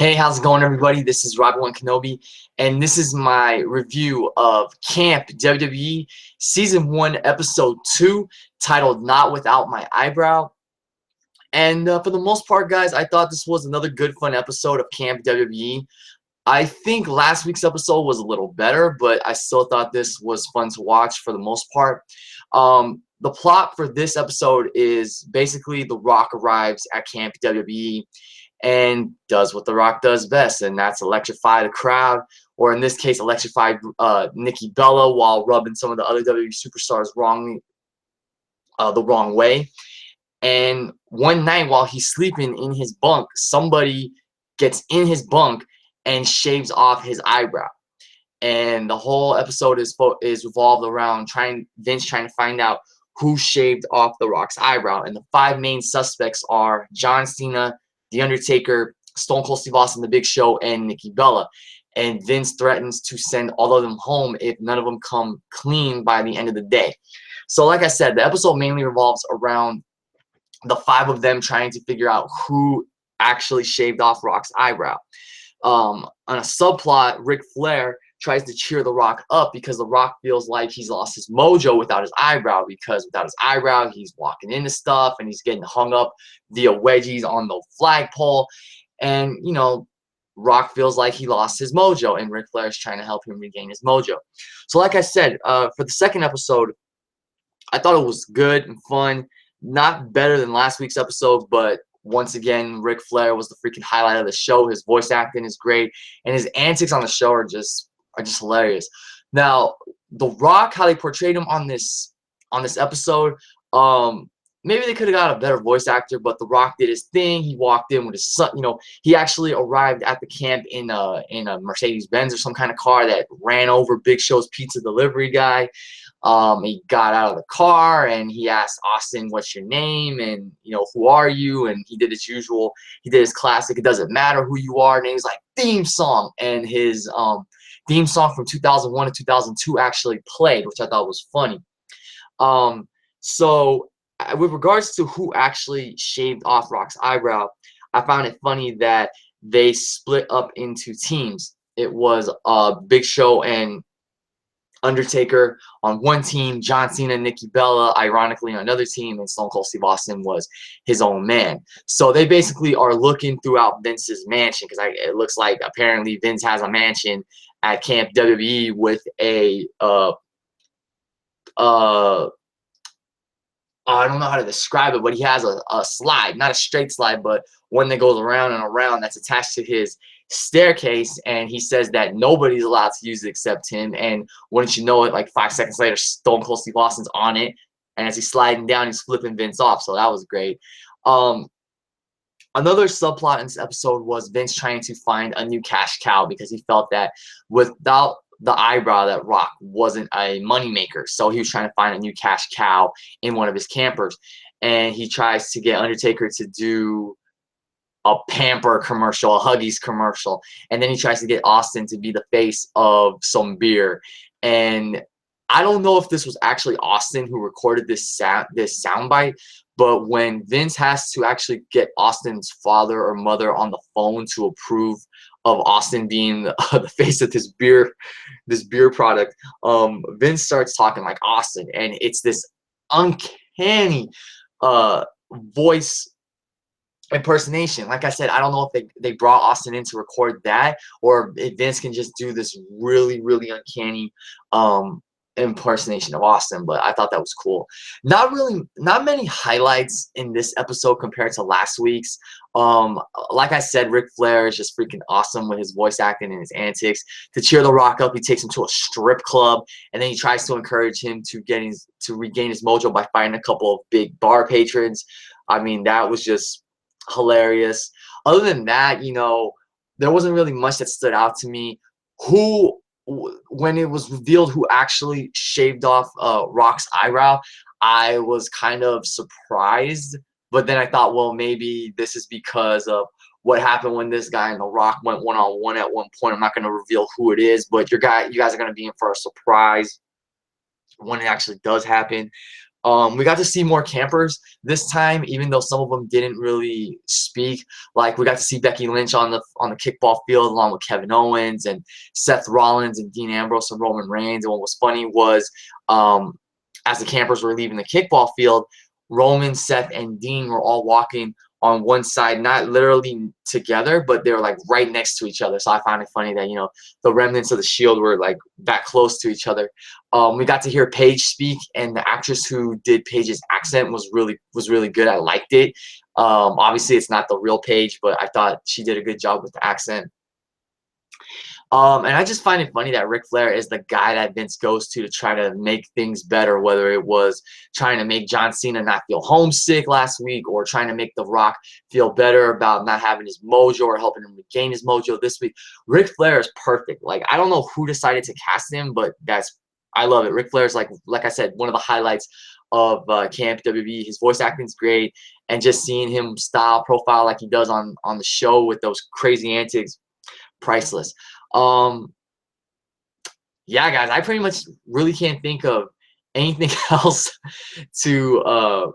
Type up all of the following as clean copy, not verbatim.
Hey, how's it going, everybody? This is Robbie Kenobi, and this is my review of Camp WWE Season 1, Episode 2, titled Not Without My Eyebrow. And for the most part, guys, I thought this was another good, fun episode of Camp WWE. I think last week's episode was a little better, but I still thought this was fun to watch for the most part. The plot for this episode is basically The Rock arrives at Camp WWE and does what The Rock does best, and that's electrify the crowd, or in this case, electrify Nikki Bella while rubbing some of the other WWE superstars the wrong way. And one night while he's sleeping in his bunk, somebody gets in his bunk and shaves off his eyebrow. And the whole episode is revolved around Vince trying to find out who shaved off The Rock's eyebrow. And the five main suspects are John Cena, The Undertaker, Stone Cold Steve Austin, The Big Show, and Nikki Bella. And Vince threatens to send all of them home if none of them come clean by the end of the day. So like I said, the episode mainly revolves around the five of them trying to figure out who actually shaved off Rock's eyebrow. On a subplot, Ric Flair tries to cheer The Rock up because The Rock feels like he's lost his mojo without his eyebrow, because without his eyebrow, he's walking into stuff and he's getting hung up via wedgies on the flagpole. And, you know, Rock feels like he lost his mojo, and Ric Flair is trying to help him regain his mojo. So like I said, for the second episode, I thought it was good and fun. Not better than last week's episode, but once again, Ric Flair was the freaking highlight of the show. His voice acting is great, and his antics on the show are just hilarious. Now, The Rock, how they portrayed him on this episode, maybe they could have got a better voice actor, but The Rock did his thing. He walked in with his son. You know, he actually arrived at the camp in a Mercedes-Benz or some kind of car that ran over Big Show's pizza delivery guy. He got out of the car and he asked Austin, "What's your name?" and, you know, "Who are you?" And he did his usual. He did his classic, "It doesn't matter who you are." And he was like, "Theme song," and his theme song from 2001 to 2002 actually played, which I thought was funny. So with regards to who actually shaved off Rock's eyebrow, I found it funny that they split up into teams. It was Big Show and Undertaker on one team, John Cena and Nikki Bella, ironically, on another team, and Stone Cold Steve Austin was his own man. So they basically are looking throughout Vince's mansion, because it looks like apparently Vince has a mansion at Camp WWE with a I don't know how to describe it, but he has a slide, not a straight slide, but one that goes around and around that's attached to his staircase, and he says that nobody's allowed to use it except him. And wouldn't you know it, like 5 seconds later, Stone Cold Steve Austin's on it, and as he's sliding down, he's flipping Vince off. So that was great. Another subplot in this episode was Vince trying to find a new cash cow, because he felt that without the eyebrow, that Rock wasn't a moneymaker. So he was trying to find a new cash cow in one of his campers. And he tries to get Undertaker to do a Pamper commercial, a Huggies commercial. And then he tries to get Austin to be the face of some beer. And I don't know if this was actually Austin who recorded this soundbite, but when Vince has to actually get Austin's father or mother on the phone to approve of Austin being the face of this beer product, Vince starts talking like Austin, and it's this uncanny voice impersonation. Like I said, I don't know if they brought Austin in to record that, or if Vince can just do this really uncanny impersonation of Austin, but I thought that was cool. Not many highlights in this episode compared to last week's. Like I said, Ric Flair is just freaking awesome with his voice acting and his antics. To cheer The Rock up, he takes him to a strip club, and then he tries to encourage him to regain his mojo by fighting a couple of big bar patrons. I mean, that was just hilarious. Other than that, you know, there wasn't really much that stood out to me. When it was revealed who actually shaved off Rock's eyebrow, I was kind of surprised. But then I thought, well, maybe this is because of what happened when this guy and The Rock went one-on-one at one point. I'm not going to reveal who it is, but you guys are going to be in for a surprise when it actually does happen. We got to see more campers this time, even though some of them didn't really speak. Like we got to see Becky Lynch on the kickball field along with Kevin Owens and Seth Rollins and Dean Ambrose and Roman Reigns. And what was funny was as the campers were leaving the kickball field, Roman, Seth, and Dean were all walking on one side, not literally together, but they were like right next to each other. So I found it funny that, you know, the remnants of the Shield were like that close to each other. We got to hear Paige speak, and the actress who did Paige's accent was really good. I liked it. Obviously, it's not the real Paige, but I thought she did a good job with the accent. And I just find it funny that Ric Flair is the guy that Vince goes to try to make things better, whether it was trying to make John Cena not feel homesick last week or trying to make The Rock feel better about not having his mojo or helping him regain his mojo this week. Ric Flair is perfect. Like, I don't know who decided to cast him, but I love it. Ric Flair is like I said, one of the highlights of Camp WWE. His voice acting is great, and just seeing him style profile like he does on the show with those crazy antics, priceless. Yeah, guys, I pretty much really can't think of anything else to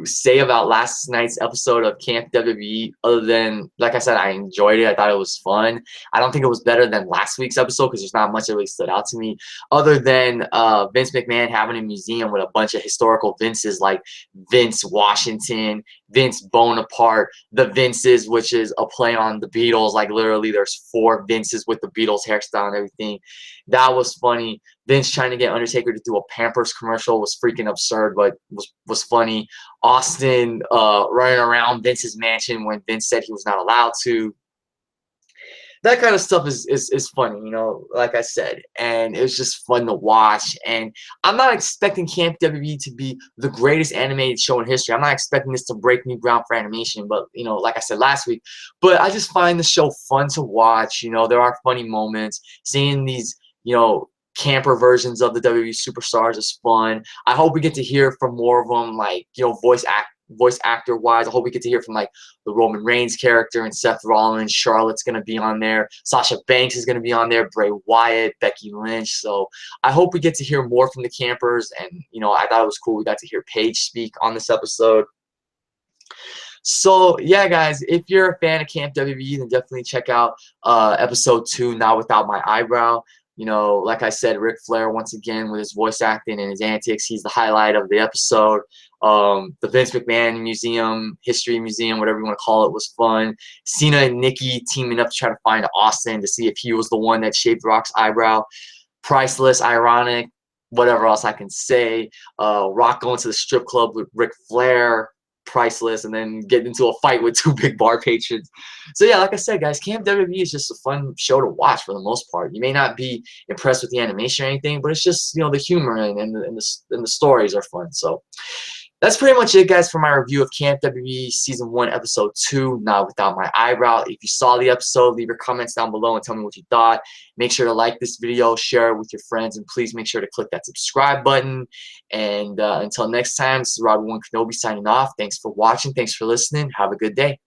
say about last night's episode of Camp WWE other than, like I said, I enjoyed it. I thought it was fun. I don't think it was better than last week's episode because there's not much that really stood out to me other than Vince McMahon having a museum with a bunch of historical Vinces like Vince Washington, Vince Bonaparte, the Vinces, which is a play on the Beatles. Like literally there's 4 Vinces with the Beatles hairstyle and everything. That was funny. Vince trying to get Undertaker to do a Pampers commercial was freaking absurd, but was funny. Austin running around Vince's mansion when Vince said he was not allowed to. That kind of stuff is funny, you know, like I said, and it was just fun to watch. And I'm not expecting Camp WWE to be the greatest animated show in history. I'm not expecting this to break new ground for animation, but, you know, like I said last week, but I just find the show fun to watch. You know, there are funny moments. Seeing these, you know, camper versions of the WWE superstars is fun. I hope we get to hear from more of them, like, you know, voice actor wise. I hope we get to hear from like the Roman Reigns character and Seth Rollins. Charlotte's gonna be on there. Sasha Banks is gonna be on there. Bray Wyatt, Becky Lynch. So I hope we get to hear more from the campers. And, you know, I thought it was cool we got to hear Paige speak on this episode. So yeah, guys, if you're a fan of Camp WWE, then definitely check out episode 2, Not Without My Eyebrow. You know, like I said, Ric Flair, once again, with his voice acting and his antics, he's the highlight of the episode. The Vince McMahon Museum, History Museum, whatever you want to call it, was fun. Cena and Nikki teaming up to try to find Austin to see if he was the one that shaved Rock's eyebrow. Priceless, ironic, whatever else I can say. Rock going to the strip club with Ric Flair. Priceless, and then getting into a fight with 2 big bar patrons. So yeah, like I said, guys, Camp WWE is just a fun show to watch for the most part. You may not be impressed with the animation or anything, but it's just, you know, the humor and the stories are fun. So that's pretty much it, guys, for my review of Camp WWE Season 1, Episode 2, Not Without My Eyebrow. If you saw the episode, leave your comments down below and tell me what you thought. Make sure to like this video, share it with your friends, and please make sure to click that subscribe button. And until next time, this is Robbie One Kenobi signing off. Thanks for watching. Thanks for listening. Have a good day.